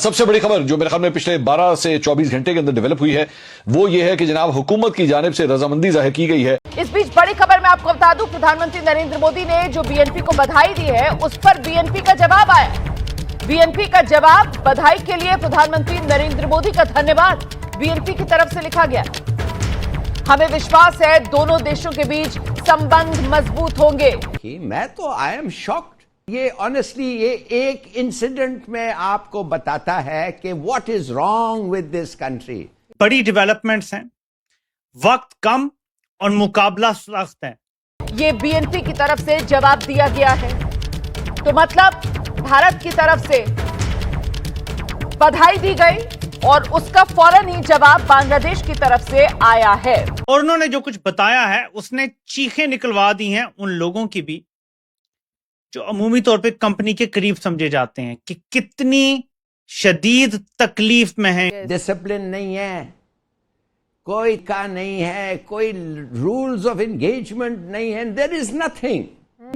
सबसे बड़ी खबर जो मेरे ख्याल में पिछले 12 से 24 घंटे के अंदर डेवलप हुई है वो ये है कि जनाब हुकूमत की जानिब से रजामंदी जाहिर की गई है। इस बीच बड़ी खबर मैं आपको बता दूं, प्रधानमंत्री नरेंद्र मोदी ने जो बीएनपी को बधाई दी है उस पर बीएनपी का जवाब आया। बीएनपी का जवाब, बधाई के लिए प्रधानमंत्री नरेंद्र मोदी का धन्यवाद, बीएनपी की तरफ से लिखा गया। हमें विश्वास है दोनों देशों के बीच संबंध मजबूत होंगे। मैं तो आई एम शॉक्ड। ये ऑनेस्टली ये एक इंसिडेंट में आपको बताता है कि what is wrong with this country. बड़ी डेवलपमेंट्स हैं, वक्त कम और मुकाबला सख्त है। ये बीएनपी की तरफ से जवाब दिया गया है, तो मतलब भारत की तरफ से बधाई दी गई और उसका फौरन ही जवाब बांग्लादेश की तरफ से आया है। और उन्होंने जो कुछ बताया है उसने चीखें निकलवा दी हैं उन लोगों की भी जो अमूमी तौर पे कंपनी के करीब समझे जाते हैं कि कितनी शदीद तकलीफ में है। डिसिप्लिन नहीं है, कोई का नहीं है, कोई रूल्स ऑफ एंगेजमेंट नहीं है, there is nothing.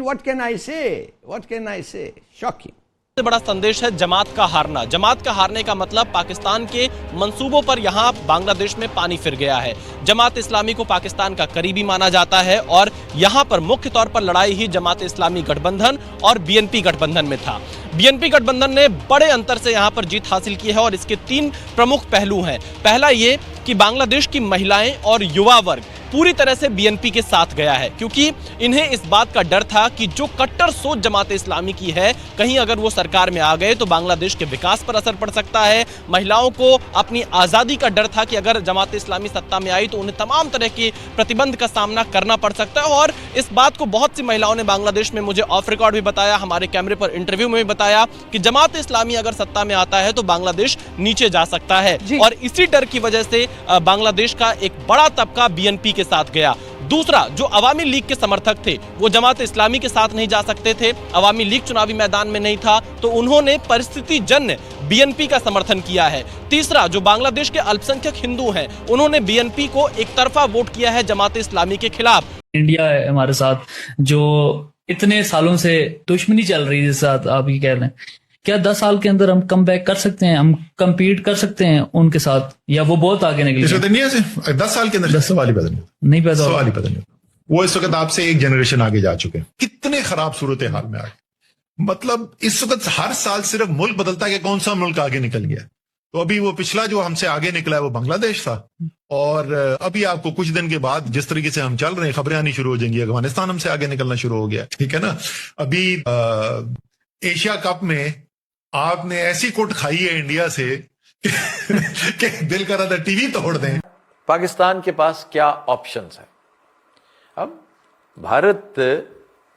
What can I say, what can I से? शॉकिंग। सबसे बड़ा संदेश है जमात का हारना। जमात का हारने का मतलब पाकिस्तान के मंसूबों पर यहां बांग्लादेश में पानी फिर गया है। जमात इस्लामी को पाकिस्तान का करीबी माना जाता है और यहां पर मुख्य तौर पर लड़ाई ही जमात इस्लामी गठबंधन और बीएनपी गठबंधन में था। बीएनपी गठबंधन ने बड़े अंतर से यहां पर जीत हासिल की है और इसके 3 प्रमुख पहलू हैं। पहला ये कि बांग्लादेश की महिलाएं और युवा वर्ग पूरी तरह से बीएनपी के साथ गया है, क्योंकि इन्हें इस बात का डर था कि जो कट्टर सोच जमात इस्लामी की है, कहीं अगर वो सरकार में आ गए तो बांग्लादेश के विकास पर असर पड़ सकता है। महिलाओं को अपनी आज़ादी का डर था कि अगर जमात इस्लामी सत्ता में आई तो उन्हें तमाम तरह के प्रतिबंध का सामना करना पड़ सकता है। और इस बात को बहुत सी महिलाओं ने बांग्लादेश में मुझे ऑफ रिकॉर्ड भी बताया, हमारे कैमरे पर इंटरव्यू में भी बताया कि जमात इस्लामी अगर सत्ता में आता है तो बांग्लादेश नीचे जा सकता है। और इसी डर की वजह से बांग्लादेश का एक बड़ा तबका बीएनपी के साथ गया। दूसरा, जो अवामी लीग के समर्थक थे वो जमात इस्लामी के साथ नहीं जा सकते थे। अवामी लीग चुनावी मैदान में नहीं था तो उन्होंने परिस्थिति जन्य बीएनपी का समर्थन किया है। तीसरा, जो बांग्लादेश के अल्पसंख्यक हिंदू हैं उन्होंने बीएनपी को एक तरफा वोट किया है जमात इस्लामी के खिलाफ। इंडिया है हमारे साथ, जो इतने सालों से दुश्मनी चल रही है, साथ आप ये कह रहे हैं, क्या 10 साल के अंदर हम कम बैक कर सकते हैं, हम कम्पीट कर सकते हैं उनके साथ, या वो बहुत आगे निकले? 10 साल के अंदर 10 सवाल ही पैदा नहीं पैदा सवाल ही पैदा नहीं। वो इस वक्त आपसे एक जनरेशन आगे जा चुके हैं। कितने खराब सूरत हाल में आगे, मतलब इस वक्त हर साल सिर्फ मुल्क बदलता है कि कौन सा मुल्क आगे निकल गया। तो अभी वो पिछला जो हमसे आगे निकला है वो बांग्लादेश था, और अभी आपको कुछ दिन के बाद जिस तरीके से हम चल रहे हैं खबरें आनी शुरू हो जाएंगी, अफगानिस्तान हमसे आगे निकलना शुरू हो गया। ठीक है ना। अभी एशिया कप में आपने ऐसी कुट खाई है इंडिया से कि दिल कर रहा था टीवी तोड़ दें। पाकिस्तान के पास क्या ऑप्शंस है? अब भारत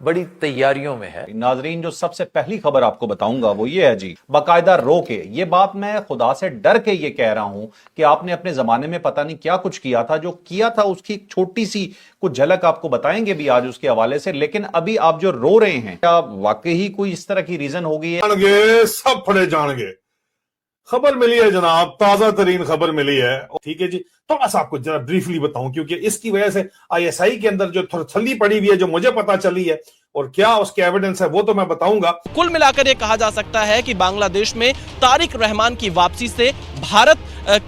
बड़ी तैयारियों में है। नाजरीन, जो सबसे पहली खबर आपको बताऊंगा वो ये है जी, बाकायदा रो के, ये बात मैं खुदा से डर के ये कह रहा हूं कि आपने अपने जमाने में पता नहीं क्या कुछ किया था, जो किया था उसकी एक छोटी सी कुछ झलक आपको बताएंगे भी आज उसके हवाले से। लेकिन अभी आप जो रो रहे हैं, क्या वाकई कोई इस तरह की रीजन होगी? सब फड़े जानेंगे। खबर मिली है जनाब, ताजा तरीन खबर मिली है। ठीक है जी, थोड़ा सा आपको जरा ब्रीफली बताऊं क्योंकि इसकी वजह से आईएसआई के अंदर जो थल्ली पड़ी हुई है, जो मुझे पता चली है और क्या उसके एविडेंस है वो तो मैं बताऊंगा। कुल मिलाकर ये कहा जा सकता है कि बांग्लादेश में तारिक रहमान की वापसी से भारत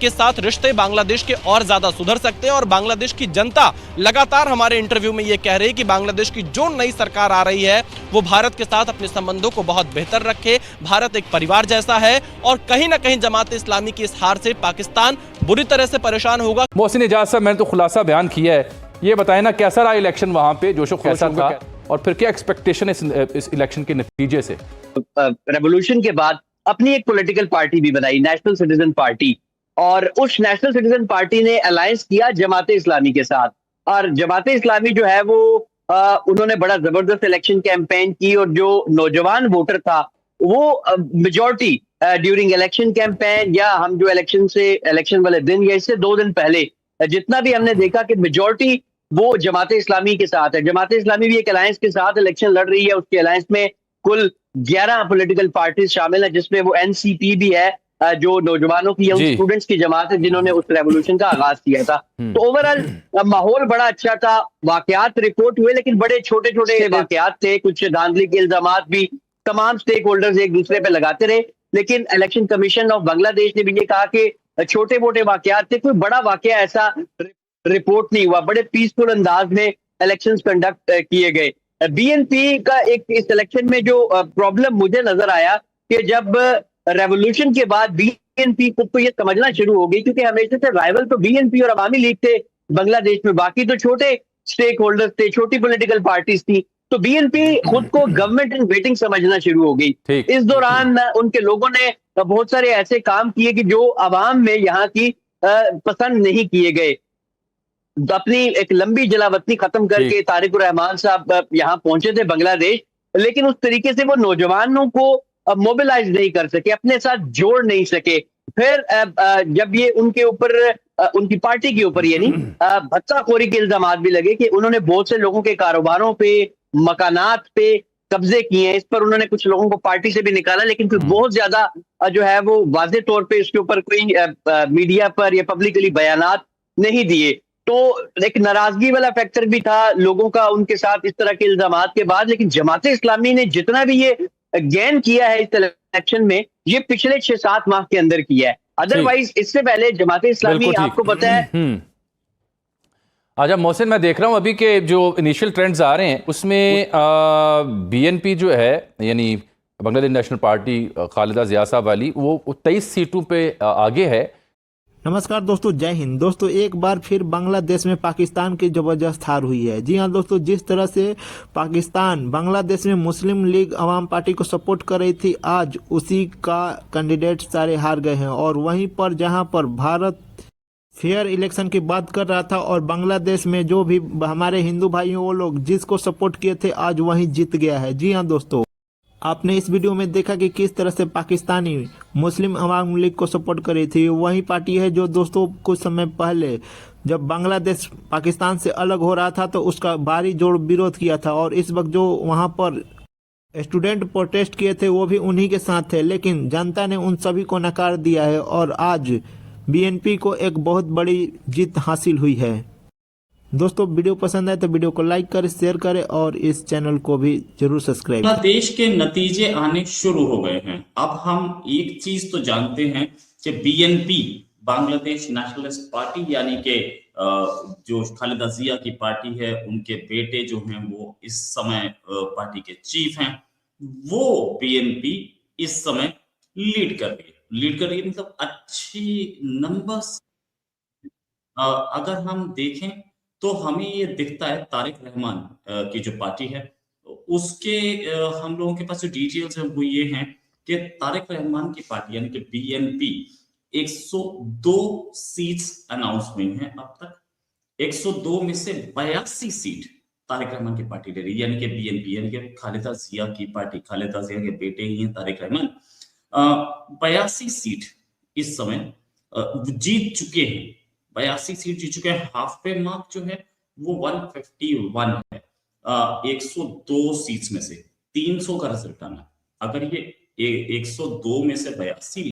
के साथ रिश्ते बांग्लादेश के और ज्यादा सुधर सकते हैं। और बांग्लादेश की जनता लगातार हमारे इंटरव्यू में ये कह रही है कि बांग्लादेश की जो नई सरकार आ रही है वो भारत के साथ अपने संबंधों को बहुत बेहतर रखे। भारत एक परिवार जैसा है और कहीं ना कहीं जमात इस्लामी की इस हार से पाकिस्तान बुरी तरह से परेशान होगा। मोहसिन इजाज साहब, मैंने तो खुलासा बयान किया है, ये बताएं ना कैसा रहा इलेक्शन वहां पे, जोशो कैसा था और फिर क्या एक्सपेक्टेशन है इस इलेक्शन के नतीजे से? रेवोल्यूशन के बाद अपनी एक पॉलिटिकल पार्टी भी बनाई, नेशनल सिटीजन पार्टी, और उस नेशनल सिटीजन पार्टी ने अलायंस किया जमात इस्लामी के साथ। और जमात इस्लामी जो है वो उन्होंने बड़ा जबरदस्त इलेक्शन कैंपेन की, और जो नौजवान वोटर था वो मेजॉरिटी ड्यूरिंग इलेक्शन कैंपेन, या हम जो इलेक्शन वाले दिन या इससे 2 दिन पहले जितना भी हमने देखा कि मेजॉरिटी वो जमात इस्लामी के साथ है। जमात इस्लामी भी एक अलायंस के साथ इलेक्शन लड़ रही है। उसके अलायंस में कुल 11 पॉलिटिकल पार्टीज शामिल है, जिसमें वो एनसीपी भी है, जो नौजवानों की यंग स्टूडेंट्स की जमात है जिन्होंने उस रेवोल्यूशन का आगाज किया था। तो ओवरऑल माहौल बड़ा अच्छा था। वाकयात रिपोर्ट हुए लेकिन बड़े छोटे छोटे वाकयात थे, कुछ धांधली के इल्जामात भी तमाम स्टेक होल्डर्स एक दूसरे पे लगाते रहे। लेकिन इलेक्शन कमीशन ऑफ बांग्लादेश ने भी ये कहा कि छोटे मोटे वाकयात थे, कोई बड़ा वाकया ऐसा रिपोर्ट नहीं हुआ, बड़े पीसफुल अंदाज में इलेक्शंस कंडक्ट किए गए। बीएनपी का एक इस इलेक्शन में जो प्रॉब्लम मुझे नजर आया कि जब रेवोल्यूशन के बाद बीएनपी को ये समझना शुरू हो गई, क्योंकि हमेशा से राइवल तो बीएनपी और अवामी लीग थे बांग्लादेश में, बाकी तो छोटे स्टेक होल्डर्स थे, छोटी पॉलिटिकल पार्टीज थी, तो बीएनपी खुद को गवर्नमेंट इन वेटिंग समझना शुरू हो गई। इस दौरान उनके लोगों ने बहुत सारे ऐसे काम किए कि जो अवाम में यहाँ की पसंद नहीं किए गए। अपनी एक लंबी जलावतनी खत्म करके तारिक रहमान साहब यहाँ पहुंचे थे बांग्लादेश, लेकिन उस तरीके से वो नौजवानों को मोबिलाइज नहीं कर सके, अपने साथ जोड़ नहीं सके। फिर जब ये उनके ऊपर उनकी पार्टी के ऊपर यानी भत्ताखोरी के इल्जाम भी लगे कि उन्होंने बहुत से लोगों के कारोबारों पे, मकानात पे कब्जे किए हैं, इस पर उन्होंने कुछ लोगों को पार्टी से भी निकाला, लेकिन फिर बहुत ज्यादा जो है वो वाज़ेह तौर पे इसके ऊपर कोई मीडिया पर या पब्लिकली बयानात नहीं दिए। तो एक नाराजगी वाला फैक्टर भी था लोगों का उनके साथ इस तरह के इल्जामात के बाद। लेकिन जमात इस्लामी ने जितना भी ये गेन किया है इस इलेक्शन में, ये पिछले 6-7 माह के अंदर किया है। अदरवाइज इससे पहले जमात इस्लामी आपको पता है। अच्छा मोहसिन, मैं देख रहा हूं अभी के जो इनिशियल ट्रेंड्स आ रहे हैं उसमें बीएनपी जो है यानी बांग्लादेश नेशनल पार्टी खालिदा जिया साहब वाली, वो 23 सीटों पे आगे है। नमस्कार दोस्तों, जय हिंद। दोस्तों एक बार फिर बांग्लादेश में पाकिस्तान की जबरदस्त हार हुई है। जी हाँ दोस्तों, जिस तरह से पाकिस्तान बांग्लादेश में मुस्लिम लीग अवाम पार्टी को सपोर्ट कर रही थी, आज उसी का कैंडिडेट सारे हार गए हैं। और वहीं पर जहां पर भारत फेयर इलेक्शन की बात कर रहा था और बांग्लादेश में जो भी हमारे हिंदू भाई हैं वो लोग जिसको सपोर्ट किए थे, आज वहीं जीत गया है। जी हाँ दोस्तों, आपने इस वीडियो में देखा कि किस तरह से पाकिस्तानी मुस्लिम अवाम लीग को सपोर्ट कर रही थी। वही पार्टी है जो दोस्तों कुछ समय पहले जब बांग्लादेश पाकिस्तान से अलग हो रहा था तो उसका भारी जोर विरोध किया था, और इस वक्त जो वहां पर स्टूडेंट प्रोटेस्ट किए थे वो भी उन्हीं के साथ थे, लेकिन जनता ने उन सभी को नकार दिया है और आज बीएनपी को एक बहुत बड़ी जीत हासिल हुई है। दोस्तों वीडियो पसंद आए तो वीडियो को लाइक करें, शेयर करें और इस चैनल को भी जरूर सब्सक्राइब करें। देश के नतीजे आने शुरू हो गए हैं। अब हम एक चीज तो जानते हैं कि बीएनपी बांग्लादेश नेशनलिस्ट पार्टी यानी कि जो खालिदा जिया की पार्टी है, उनके बेटे जो हैं वो इस समय पार्टी के चीफ हैं, वो बीएनपी इस समय लीड कर रही है मतलब अच्छी नंबर्स। अगर हम देखें तो हमें ये दिखता है तारिक रहमान की जो पार्टी है उसके हम लोगों के पास जो डिटेल्स हैं वो ये हैं कि तारिक रहमान की पार्टी यानी कि बीएनपी 102 सीट्स अनाउंस हुई हैं अब तक। 102 में से 82 सीट तारिक रहमान की पार्टी ले रही है, यानी कि बीएनपी यानी कि खालिदा जिया की पार्टी, खालिदा जिया के बेटे ही हैं तारिक रहमान। 82 सीट इस समय जीत चुके हैं, 82 सीट जीत चुके हैं। हाफ पे मार्क जो है वो 151 है 102 सीट्स में से 300 का रिजल्ट आना। अगर ये 102 में से 82